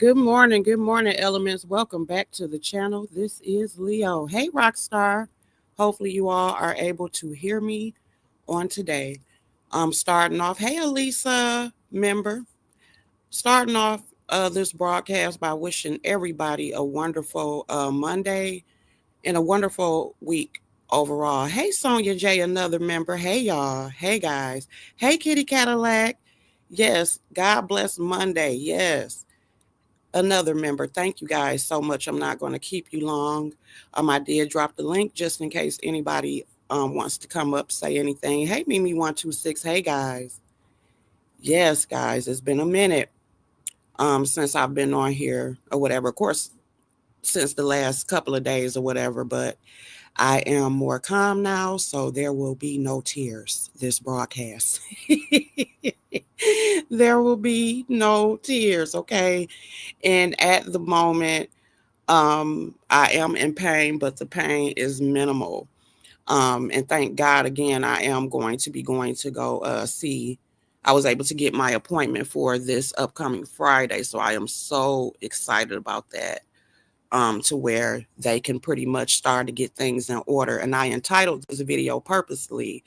Good morning, elements. Welcome back to the channel. This is Leo. Hey, Rockstar. Hopefully, you all are able to hear me on today. I'm starting off. Hey, Elisa, member. Starting off this broadcast by wishing everybody a wonderful Monday and a wonderful week overall. Hey, Sonia J, another member. Hey, y'all. Hey, guys. Hey, Kitty Cadillac. Yes, God bless Monday. Yes, another member. Thank you guys so much. I'm not going to keep you long. I did drop the link just in case anybody wants to come up, say anything. Hey, Mimi126. Hey, guys. Yes, guys, it's been a minute since I've been on here or whatever. Of course, since the last couple of days or whatever, but I am more calm now, so there will be no tears this broadcast. There will be no tears, okay? And at the moment, I am in pain, but the pain is minimal. And thank God again, I am going to go see. I was able to get my appointment for this upcoming Friday, so I am so excited about that. To where they can pretty much start to get things in order. And I entitled this video purposely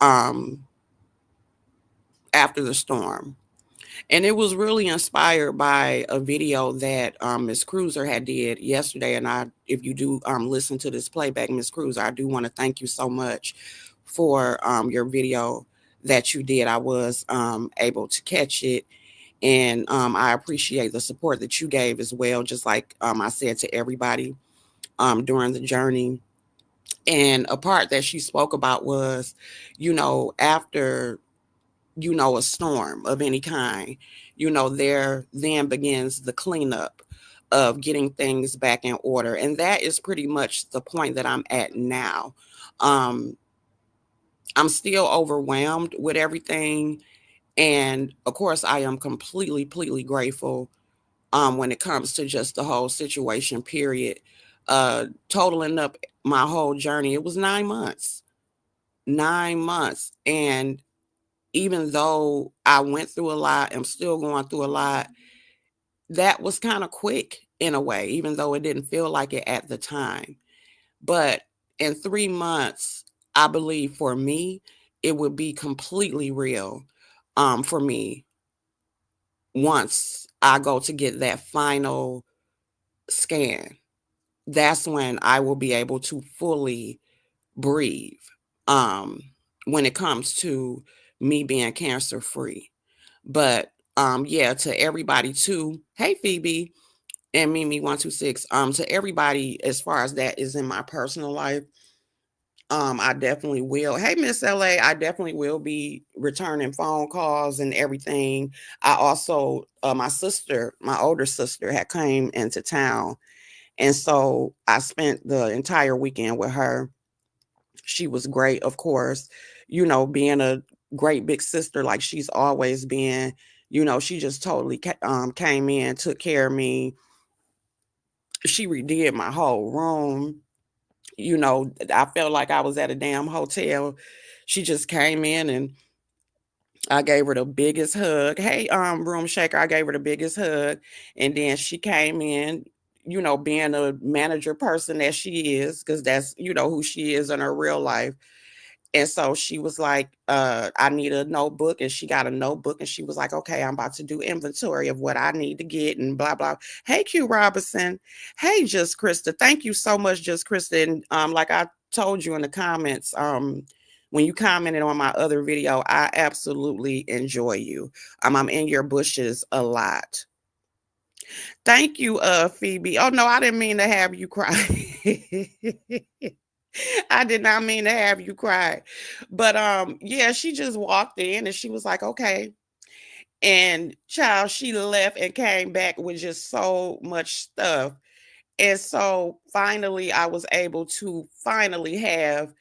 um, after the storm. And it was really inspired by a video that Miss Cruiser had did yesterday. And if you do listen to this playback, Miss Cruiser, I do want to thank you so much for your video that you did. I was able to catch it. And I appreciate the support that you gave as well, just like I said to everybody during the journey. And a part that she spoke about was, after a storm of any kind, there then begins the cleanup of getting things back in order. And that is pretty much the point that I'm at now. Um, I'm still overwhelmed with everything. And of course, I am completely grateful when it comes to just the whole situation, period. Totaling up my whole journey, it was 9 months. 9 months. And even though I went through a lot, I'm still going through a lot, that was kind of quick in a way, even though it didn't feel like it at the time. But in 3 months, I believe for me, it would be completely real for me once I go to get that final scan. That's when I will be able to fully breathe um, when it comes to me being cancer free. But yeah, to everybody too. Hey Phoebe and Mimi126. To everybody as far as that is in my personal life. I definitely will. Hey Miss LA, I definitely will be returning phone calls and everything. I also my older sister had came into town. And so I spent the entire weekend with her. She was great, of course, being a great big sister like she's always been. She just totally came in, took care of me. She redid my whole room. I felt like I was at a damn hotel. She just came in and I gave her the biggest hug. Hey, room shaker, I gave her the biggest hug. And then she came in, being a manager person that she is, because that's, who she is in her real life. And so she was like, I need a notebook. And she got a notebook and she was like, okay, I'm about to do inventory of what I need to get and blah, blah. Hey, Q Robinson. Hey, Just Krista. Thank you so much, Just Krista. And like I told you in the comments, when you commented on my other video, I absolutely enjoy you. I'm in your bushes a lot. Thank you, Phoebe. Oh no, I didn't mean to have you cry. I did not mean to have you cry. But yeah, she just walked in and she was like, okay. And child, she left and came back with just so much stuff. And so finally I was able to finally have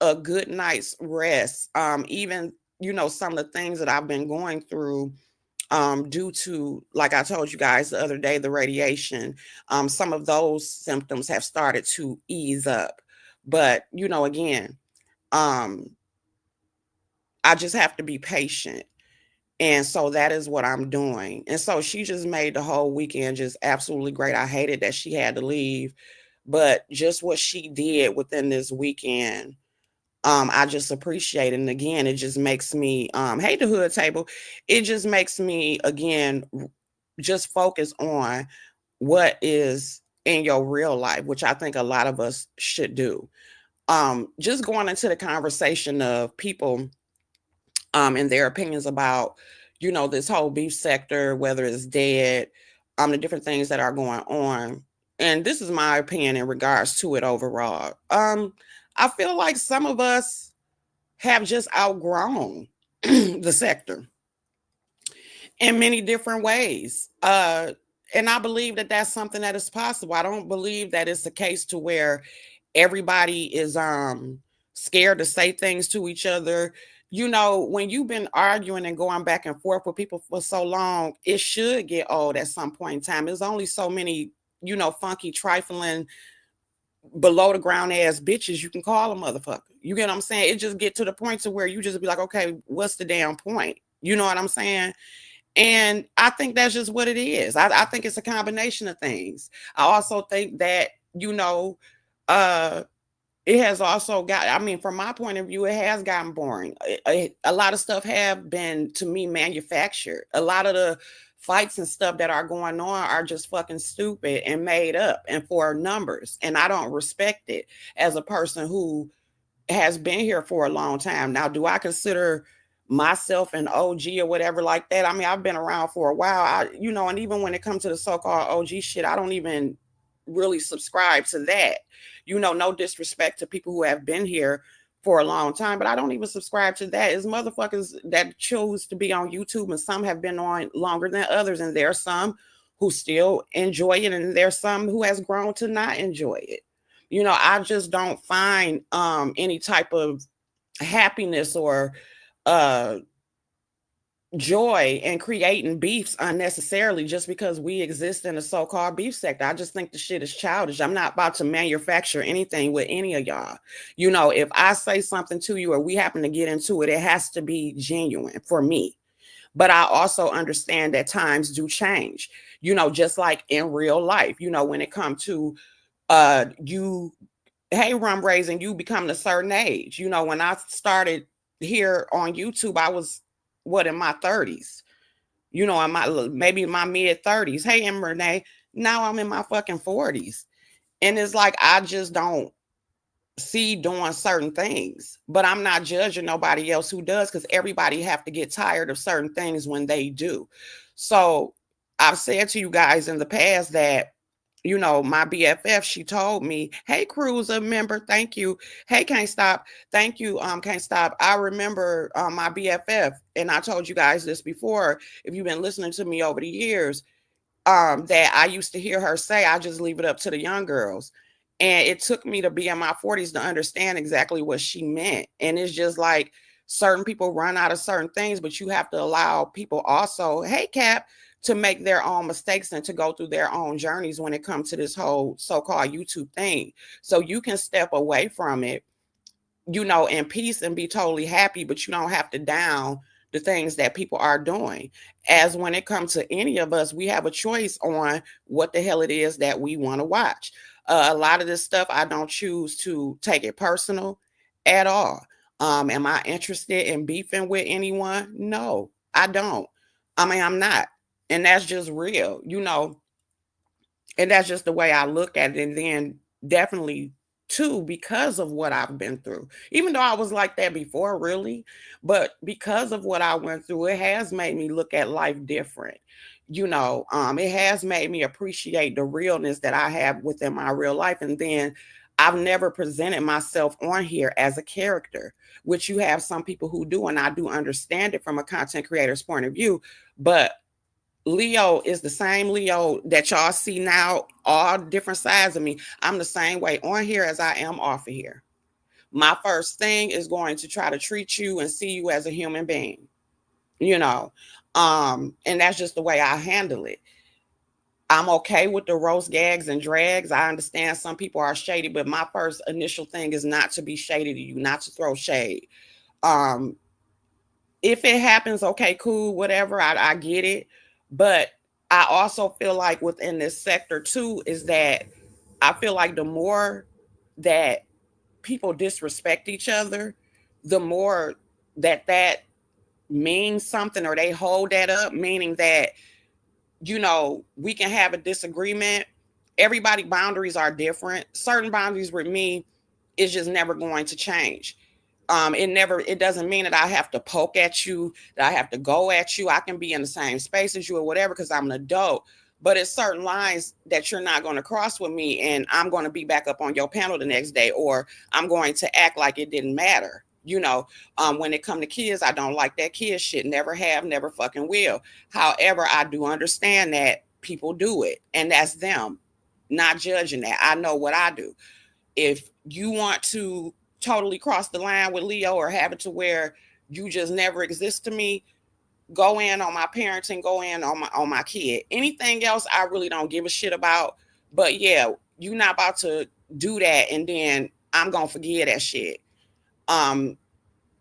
a good night's rest. Even, some of the things that I've been going through due to, like I told you guys the other day, the radiation, some of those symptoms have started to ease up. But, again, um, I just have to be patient. And so that is what I'm doing. And so she just made the whole weekend just absolutely great. I hated that she had to leave, but just what she did within this weekend, I just appreciate it. And again, it just makes me hate the hood table. It just makes me again just focus on what is in your real life, which I think a lot of us should do. Just going into the conversation of people and their opinions about, this whole beef sector, whether it's dead, the different things that are going on. And this is my opinion in regards to it overall. I feel like some of us have just outgrown the sector in many different ways. And I believe that that's something that is possible. I don't believe that it's the case to where everybody is scared to say things to each other. When you've been arguing and going back and forth with people for so long, it should get old at some point in time. There's only so many, funky, trifling, below the ground ass bitches you can call a motherfucker. You get what I'm saying? It just get to the point to where you just be like, okay, what's the damn point? You know what I'm saying? And I think that's just what it is. I think it's a combination of things. I also think that, uh, it has also got, I mean, from my point of view, it has gotten boring. A lot of stuff have been, to me, manufactured. A lot of the fights and stuff that are going on are just fucking stupid and made up and for numbers. And I don't respect it as a person who has been here for a long time. Now, do I consider myself an OG or whatever like that? I mean, I've been around for a while. And even when it comes to the so-called OG shit, I don't even really subscribe to that. No disrespect to people who have been here for a long time, but I don't even subscribe to that. It's motherfuckers that choose to be on YouTube, and some have been on longer than others, and there are some who still enjoy it, and there's some who has grown to not enjoy it. I just don't find any type of happiness or uh joy in creating beefs unnecessarily just because we exist in the so-called beef sector. I just think the shit is childish. I'm not about to manufacture anything with any of y'all. If I say something to you or we happen to get into it, it has to be genuine for me. But I also understand that times do change, just like in real life, when it comes to you, hey, rum raising, you become a certain age. When I started here on YouTube, I was what, in my 30s, in my maybe my mid 30s. Hey, M. Renee, now I'm in my fucking 40s. And it's like I just don't see doing certain things, but I'm not judging nobody else who does, because everybody have to get tired of certain things when they do. So I've said to you guys in the past that, my BFF, she told me, hey, Cruiser member, thank you. Hey, Can't Stop, thank you. Can't Stop. I remember my BFF, and I told you guys this before, if you've been listening to me over the years, that I used to hear her say, I just leave it up to the young girls. And it took me to be in my 40s to understand exactly what she meant. And it's just like certain people run out of certain things, but you have to allow people also, hey, Cap, to make their own mistakes and to go through their own journeys when it comes to this whole so-called YouTube thing. So you can step away from it, in peace and be totally happy, but you don't have to down the things that people are doing. As when it comes to any of us, we have a choice on what the hell it is that we want to watch. A lot of this stuff, I don't choose to take it personal at all. Am I interested in beefing with anyone? No, I don't. I mean, I'm not. And that's just real, and that's just the way I look at it. And then definitely too, because of what I've been through, even though I was like that before, really, but because of what I went through, it has made me look at life different. It has made me appreciate the realness that I have within my real life. And then I've never presented myself on here as a character, which you have some people who do, and I do understand it from a content creator's point of view. But Leo is the same Leo that y'all see now, all different sides of me. I'm the same way on here as I am off of here. My first thing is going to try to treat you and see you as a human being, you know. And that's just the way I handle it. I'm okay with the roast gags and drags. I understand some people are shady, but my first initial thing is not to be shady to you, not to throw shade. Um, if it happens, okay, cool, whatever, I get it. But I also feel like within this sector too is that I feel like the more that people disrespect each other, the more that means something, or they hold that up, meaning that, we can have a disagreement. Everybody boundaries are different. Certain boundaries with me is just never going to change. It doesn't mean that I have to poke at you, that I have to go at you. I can be in the same space as you or whatever because I'm an adult. But it's certain lines that you're not going to cross with me, and I'm going to be back up on your panel the next day, or I'm going to act like it didn't matter. When it come to kids, I don't like that kid shit. Never have, never fucking will. However, I do understand that people do it, and that's them. Not judging that. I know what I do. If you want to totally cross the line with Leo, or have it to where you just never exist to me, go in on my parenting, go in on my kid. Anything else I really don't give a shit about. But yeah, you're not about to do that and then I'm gonna forget that shit. Um,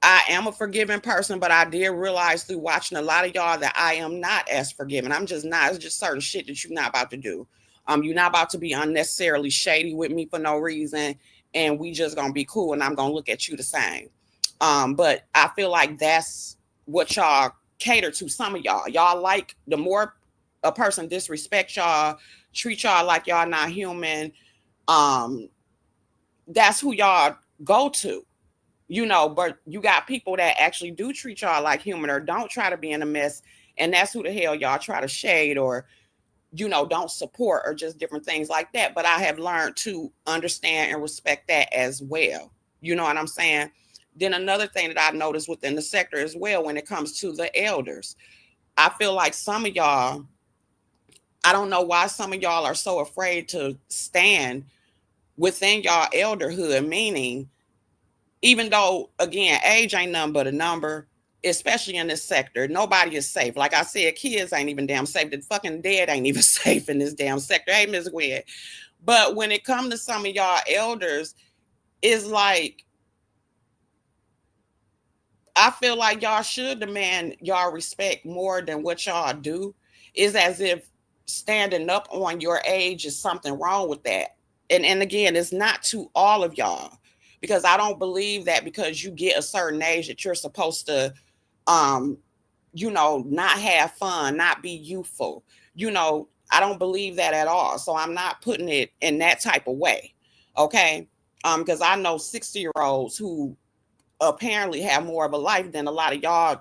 I am a forgiving person, but I did realize through watching a lot of y'all that I am not as forgiving. I'm just not. It's just certain shit that you're not about to do. You're not about to be unnecessarily shady with me for no reason, and we just gonna be cool, and I'm gonna look at you the same. But I feel like that's what y'all cater to. Some of y'all like the more a person disrespect y'all, treat y'all like y'all not human. Um, that's who y'all go to. But you got people that actually do treat y'all like human, or don't try to be in a mess, and that's who the hell y'all try to shade, or don't support, or just different things like that. But I have learned to understand and respect that as well. You know what I'm saying? Then another thing that I noticed within the sector as well, when it comes to the elders, I feel like some of y'all, I don't know why some of y'all are so afraid to stand within y'all elderhood, meaning, even though again age ain't nothing but a number, especially in this sector, nobody is safe. Like I said, kids ain't even damn safe. The fucking dead ain't even safe in this damn sector. Hey, Miss Gwen. But when it comes to some of y'all elders, it's like, I feel like y'all should demand y'all respect more than what y'all do. Is as if standing up on your age is something wrong with that. And again, it's not to all of y'all, because I don't believe that because you get a certain age that you're supposed to um not have fun, not be youthful. I don't believe that at all. So I'm not putting it in that type of way. Okay. Because I know 60-year-olds who apparently have more of a life than a lot of y'all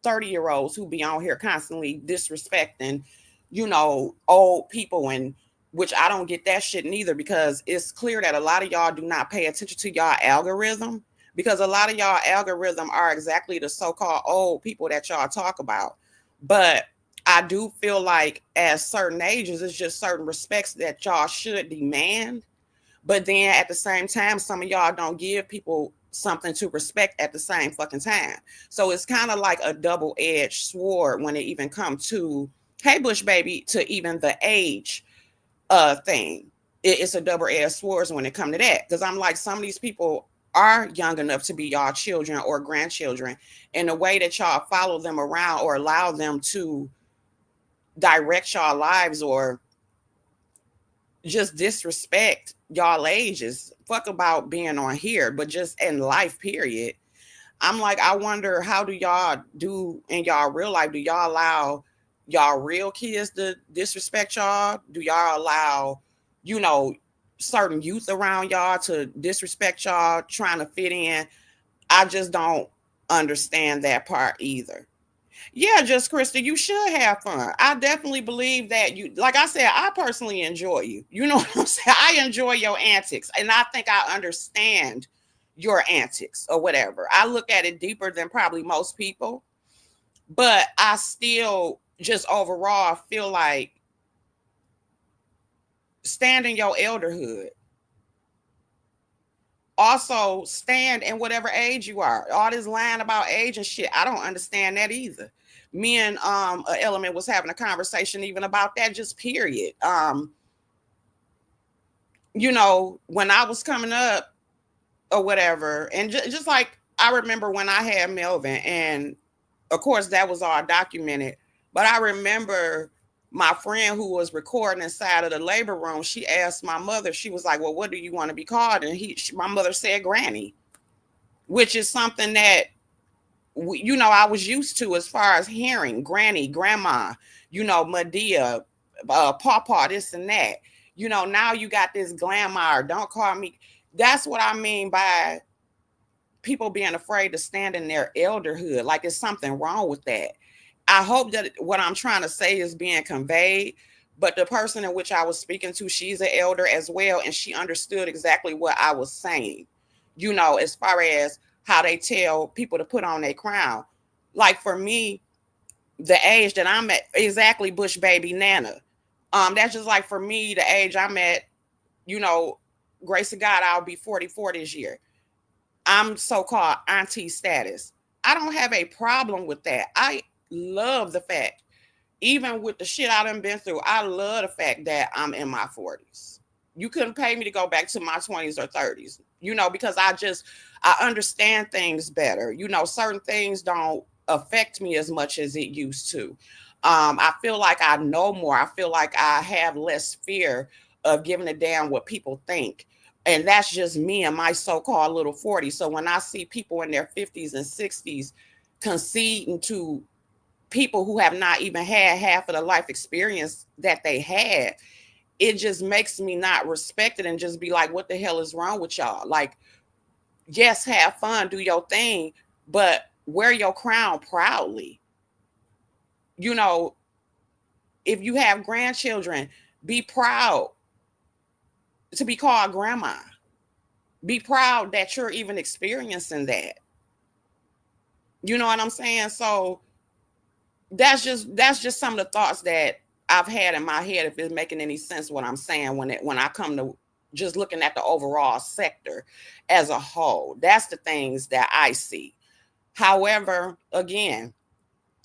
30-year-olds who be on here constantly disrespecting, old people, and which I don't get that shit neither, because it's clear that a lot of y'all do not pay attention to y'all algorithm, because a lot of y'all algorithm are exactly the so-called old people that y'all talk about. But I do feel like at certain ages, it's just certain respects that y'all should demand. But then at the same time, some of y'all don't give people something to respect at the same fucking time. So it's kind of like a double-edged sword when it even comes to, hey Bush baby, to even the age thing. It's a double-edged sword when it comes to that. Because I'm like, some of these people are young enough to be y'all children or grandchildren, and the way that y'all follow them around or allow them to direct y'all lives, or just disrespect y'all ages. Fuck about being on here, but just in life, period. I'm like, I wonder, how do y'all do in y'all real life? Do y'all allow y'all real kids to disrespect y'all? Do y'all allow, you know, certain youth around y'all to disrespect y'all, trying to fit in? I just don't understand that part either. Yeah, just Krista, you should have fun. I definitely believe that you, like I said, I personally enjoy you. You know what I'm saying? I enjoy your antics, and I think I understand your antics or whatever. I look at it deeper than probably most people, but I still just overall feel like stand in your elderhood. Also, stand in whatever age you are. All this lying about age and shit, I don't understand that either. Me and a element was having a conversation even about that, just period. When I was coming up or whatever, and just like I remember when I had Melvin, and Of course, that was all documented. But I remember my friend who was recording inside of the labor room, she asked my mother, she was like, well, what do you want to be called? And my mother said Granny, which is something that, I was used to as far as hearing Granny, Grandma, Medea, Pawpaw, this and that. Now you got this glamour. Don't call me. That's what I mean by people being afraid to stand in their elderhood. Like it's something wrong with that. I hope that what I'm trying to say is being conveyed. But the person in which I was speaking to, she's an elder as well, and she understood exactly what I was saying. As far as how they tell people to put on their crown. Like for me, the age that I'm at, exactly Bush baby Nana. That's just like for me, the age I'm at, you know, grace of God, I'll be 44 this year. I'm so-called auntie status. I don't have a problem with that. I love the fact, even with the shit I done been through, I love the fact that I'm in my 40s. You couldn't pay me to go back to my 20s or 30s, because I understand things better. Certain things don't affect me as much as it used to. I feel like I know more. I feel like I have less fear of giving a damn what people think. And that's just me and my so-called little 40. So when I see people in their 50s and 60s conceding to people who have not even had half of the life experience that they had, it just makes me not respect it and just be like, what the hell is wrong with y'all? Like, yes, have fun, do your thing, but wear your crown proudly. You know, if you have grandchildren, be proud to be called grandma. Be proud that you're even experiencing that. You know what I'm saying? So that's just some of the thoughts that I've had in my head. If it's making any sense what I'm saying when I come to just looking at the overall sector as a whole, that's the things that I see. However, again,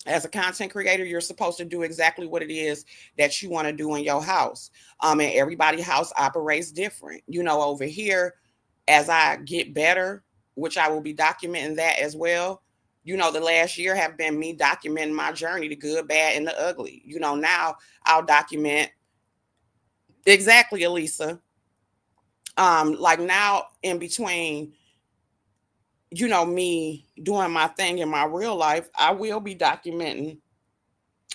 as a content creator, you're supposed to do exactly what it is that you want to do in your house. And everybody's house operates different. Over here, as I get better, which I will be documenting that as well. The last year have been me documenting my journey, the good, bad, and the ugly. Now I'll document exactly, Elisa. Like now in between, me doing my thing in my real life, I will be documenting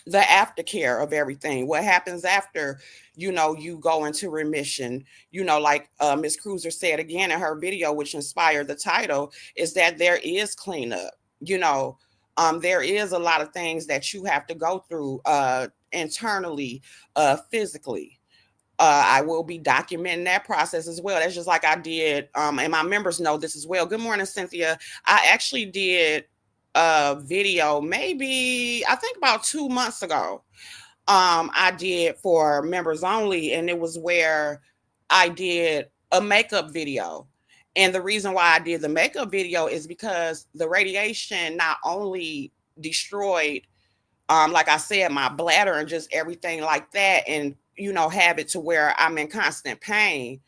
the aftercare of everything, what happens after you go into remission. Like Miss Cruiser said again in her video, which inspired the title, is that there is cleanup. you know there is a lot of things that you have to go through internally, physically. I will be documenting that process as well. That's just like I did, and my members know this as well. Good morning, Cynthia. I actually did a video, maybe I think about 2 months ago. I did for members only, and it was where I did a makeup video. And the reason why I did the makeup video is because the radiation not only destroyed, like I said, my bladder and just everything like that, and have it to where I'm in constant pain,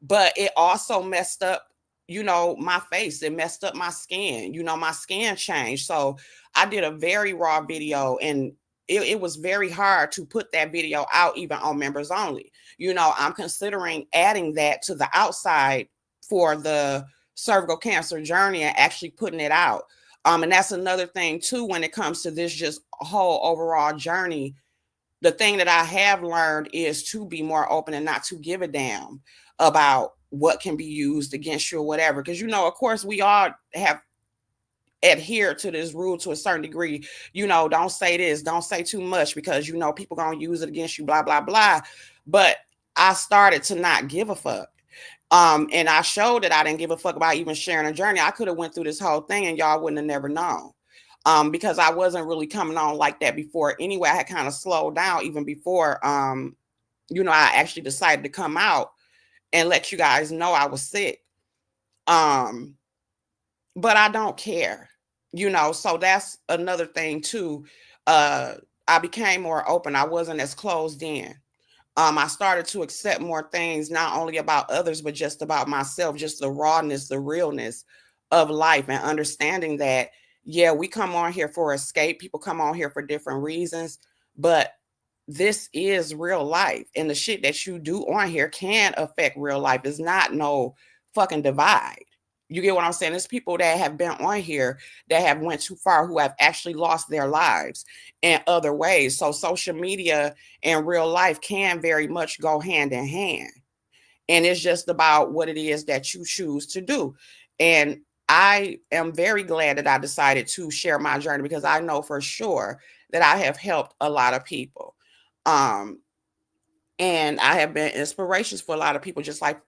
but it also messed up, my face. It messed up my skin. My skin changed. So I did a very raw video, and it was very hard to put that video out even on members only. I'm considering adding that to the outside for the cervical cancer journey and actually putting it out. And that's another thing too when it comes to this just whole overall journey. The thing that I have learned is to be more open and not to give a damn about what can be used against you or whatever. Because, of course, we all have adhered to this rule to a certain degree. Don't say this, don't say too much, because, people going to use it against you, blah, blah, blah. But I started to not give a fuck. And I showed that I didn't give a fuck about even sharing a journey. I could have went through this whole thing and y'all wouldn't have never known. Because I wasn't really coming on like that before. Anyway, I had kind of slowed down even before, I actually decided to come out and let you guys know I was sick. But I don't care, so that's another thing too. I became more open. I wasn't as closed in. I started to accept more things, not only about others, but just about myself, just the rawness, the realness of life, and understanding that Yeah, we come on here for escape. People come on here for different reasons, but this is real life. And the shit that you do on here can affect real life. It's not no fucking divide. You get what I'm saying? There's people that have been on here that have went too far, who have actually lost their lives in other ways. So social media and real life can very much go hand in hand. And it's just about what it is that you choose to do. And I am very glad that I decided to share my journey, because I know for sure that I have helped a lot of people. Um, and I have been inspirations for a lot of people, just like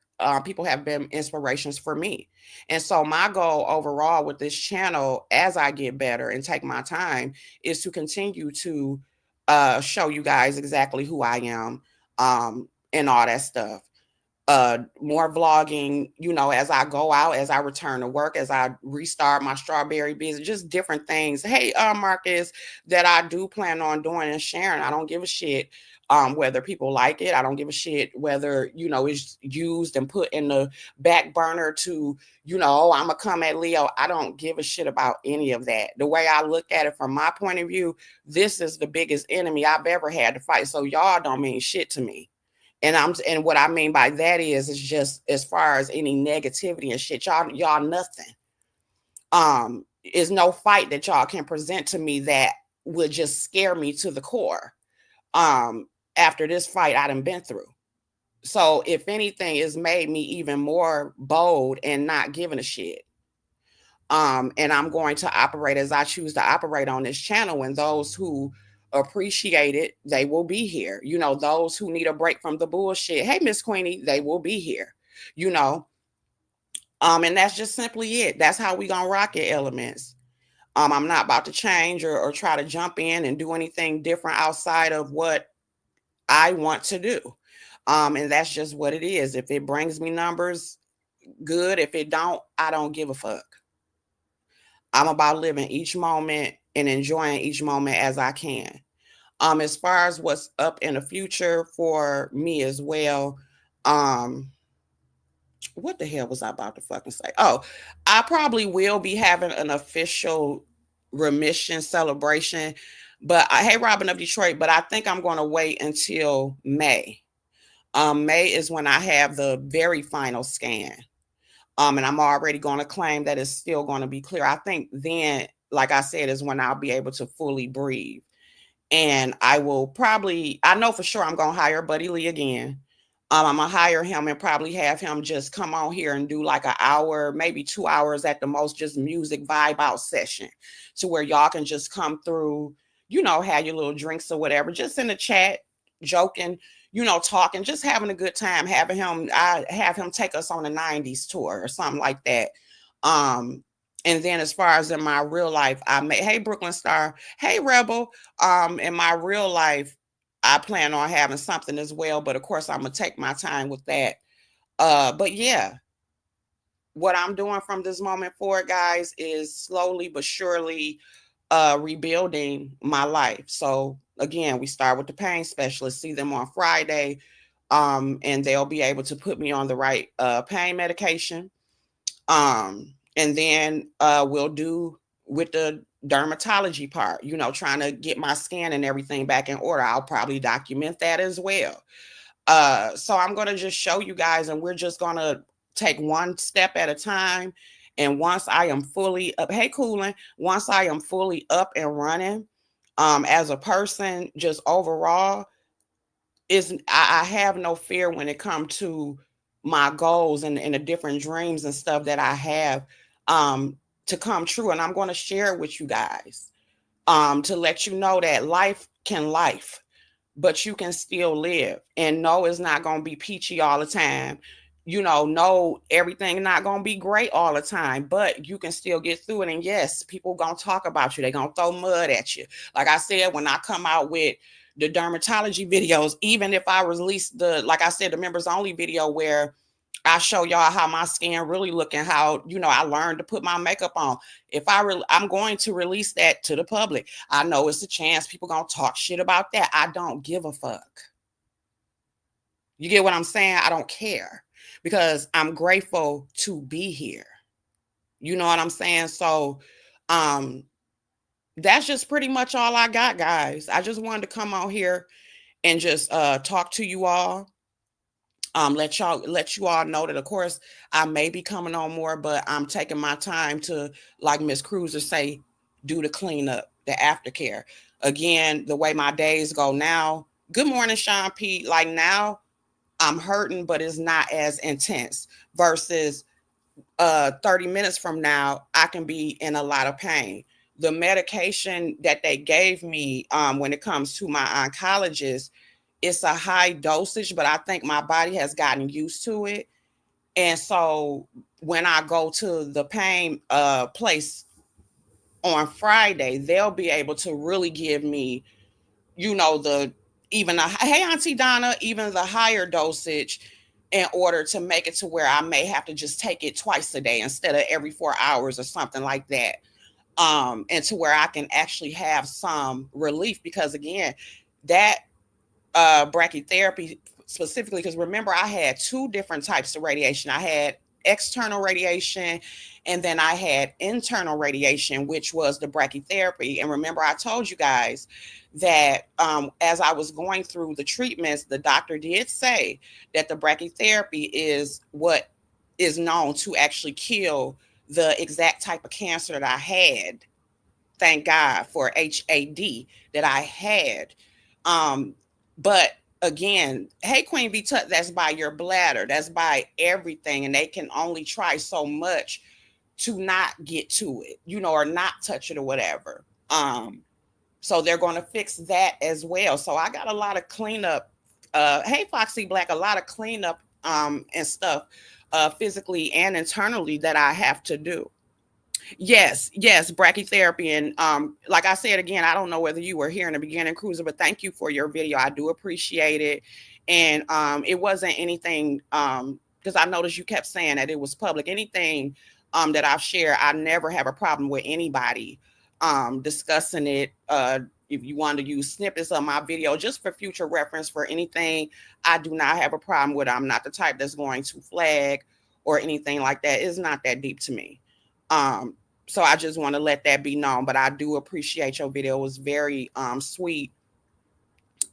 people have been inspirations for me. And so my goal overall with this channel, as I get better and take my time, is to continue to show you guys exactly who I am, and all that stuff. More vlogging, as I go out, as I return to work, as I restart my strawberry business, just different things. Hey, Marcus, that I do plan on doing and sharing. I don't give a shit whether people like it. I don't give a shit whether, it's used and put in the back burner to, oh, I'm gonna come at Leo. I don't give a shit about any of that. The way I look at it from my point of view, this is the biggest enemy I've ever had to fight. So y'all don't mean shit to me. And what I mean by that is just as far as any negativity and shit, y'all nothing. Is no fight that y'all can present to me that would just scare me to the core. Um, After this fight I done been through. So if anything, it's made me even more bold and not giving a shit. And I'm going to operate as I choose to operate on this channel. And those who appreciate it, they will be here. Those who need a break from the bullshit, hey, Miss Queenie, they will be here. You know, and that's just simply it. That's how we gonna rock it, elements. I'm not about to change or try to jump in and do anything different outside of what I want to do. And that's just what it is. If it brings me numbers, good. If it don't, I don't give a fuck. I'm about living each moment and enjoying each moment as I can. As far as what's up in the future for me as well, um, what the hell was I about to fucking say? Oh, I probably will be having an official remission celebration. But hey, Robin of Detroit, but I think I'm going to wait until May. May is when I have the very final scan. And I'm already going to claim that it's still going to be clear. I think then, like I said, is when I'll be able to fully breathe. And I know for sure I'm going to hire Buddy Lee again. I'm going to hire him and probably have him just come on here and do like an hour, maybe 2 hours at the most, just music vibe out session, to where y'all can just come through, have your little drinks or whatever, just in the chat, joking, talking, just having a good time, I have him take us on a 90s tour or something like that. Um, and then as far as in my real life, hey, Brooklyn Star, hey, Rebel, in my real life, I plan on having something as well, but of course I'm gonna take my time with that. But yeah, what I'm doing from this moment forward, guys, is slowly but surely rebuilding my life. So again, we start with the pain specialist, see them on Friday, and they'll be able to put me on the right pain medication. And then we'll do with the dermatology part, trying to get my skin and everything back in order. I'll probably document that as well. So I'm going to just show you guys, and we're just going to take one step at a time. And once I am fully up, hey, Cooling, once I am fully up and running, as a person, just overall, I have no fear when it comes to my goals and the different dreams and stuff that I have um, to come true. And I'm going to share it with you guys to let you know that life can life, but you can still live. And no, it's not going to be peachy all the time. No, everything not going to be great all the time, but you can still get through it. And yes, people going to talk about you. They're going to throw mud at you. Like I said, when I come out with the dermatology videos, even if I release like I said, the members only video where I show y'all how my skin really look and how, I learned to put my makeup on. I'm going to release that to the public. I know it's a chance people gonna talk shit about that. I don't give a fuck. You get what I'm saying? I don't care, because I'm grateful to be here. You know what I'm saying? So Um, that's just pretty much all I got, guys. I just wanted to come out here and just talk to you all. Let you all know that of course I may be coming on more, but I'm taking my time to, like Miss Cruiser say, do the cleanup, the aftercare. Again, the way my days go now. Good morning, Sean P. Like now, I'm hurting, but it's not as intense. Versus 30 minutes from now, I can be in a lot of pain. The medication that they gave me when it comes to my oncologist, it's a high dosage, but I think my body has gotten used to it. And so when I go to the pain place on Friday, they'll be able to really give me, the even a hey Auntie Donna, even the higher dosage in order to make it to where I may have to just take it twice a day instead of every 4 hours or something like that. And to where I can actually have some relief because again, that brachytherapy specifically, because remember I had two different types of radiation. I had external radiation and then I had internal radiation, which was the brachytherapy. And remember I told you guys that as I was going through the treatments, the doctor did say that the brachytherapy is what is known to actually kill the exact type of cancer that I had. Thank God for HAD that I had. Um, but again, hey Queen V Tut, that's by your bladder, that's by everything, and they can only try so much to not get to it, or not touch it or whatever. So they're going to fix that as well. So I got a lot of cleanup. Hey Foxy Black, a lot of cleanup and stuff, physically and internally that I have to do. Yes, yes, brachytherapy. And like I said again, I don't know whether you were here in the beginning, Cruiser, but thank you for your video. I do appreciate it. And it wasn't anything because I noticed you kept saying that it was public. Anything that I've shared, I never have a problem with anybody discussing it. If you want to use snippets of my video just for future reference for anything, I do not have a problem with it. I'm not the type that's going to flag or anything like that. It's not that deep to me. Um, so I just want to let that be known. But I do appreciate your video. It was very sweet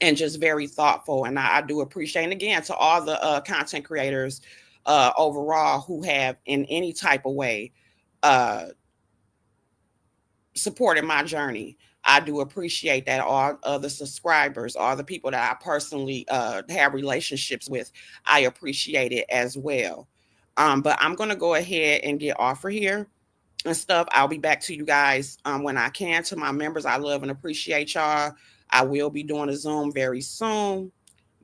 and just very thoughtful. And I do appreciate, and again, to all the content creators overall who have in any type of way uh, supported my journey. I do appreciate that. All the subscribers, all the people that I personally have relationships with, I appreciate it as well. But I'm going to go ahead and get off of here and stuff. I'll be back to you guys when I can. To my members, I love and appreciate y'all. I will be doing a Zoom very soon.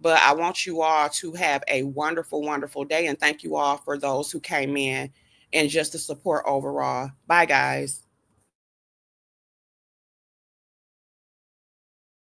But I want you all to have a wonderful, wonderful day. And thank you all for those who came in and just the support overall. Bye, guys.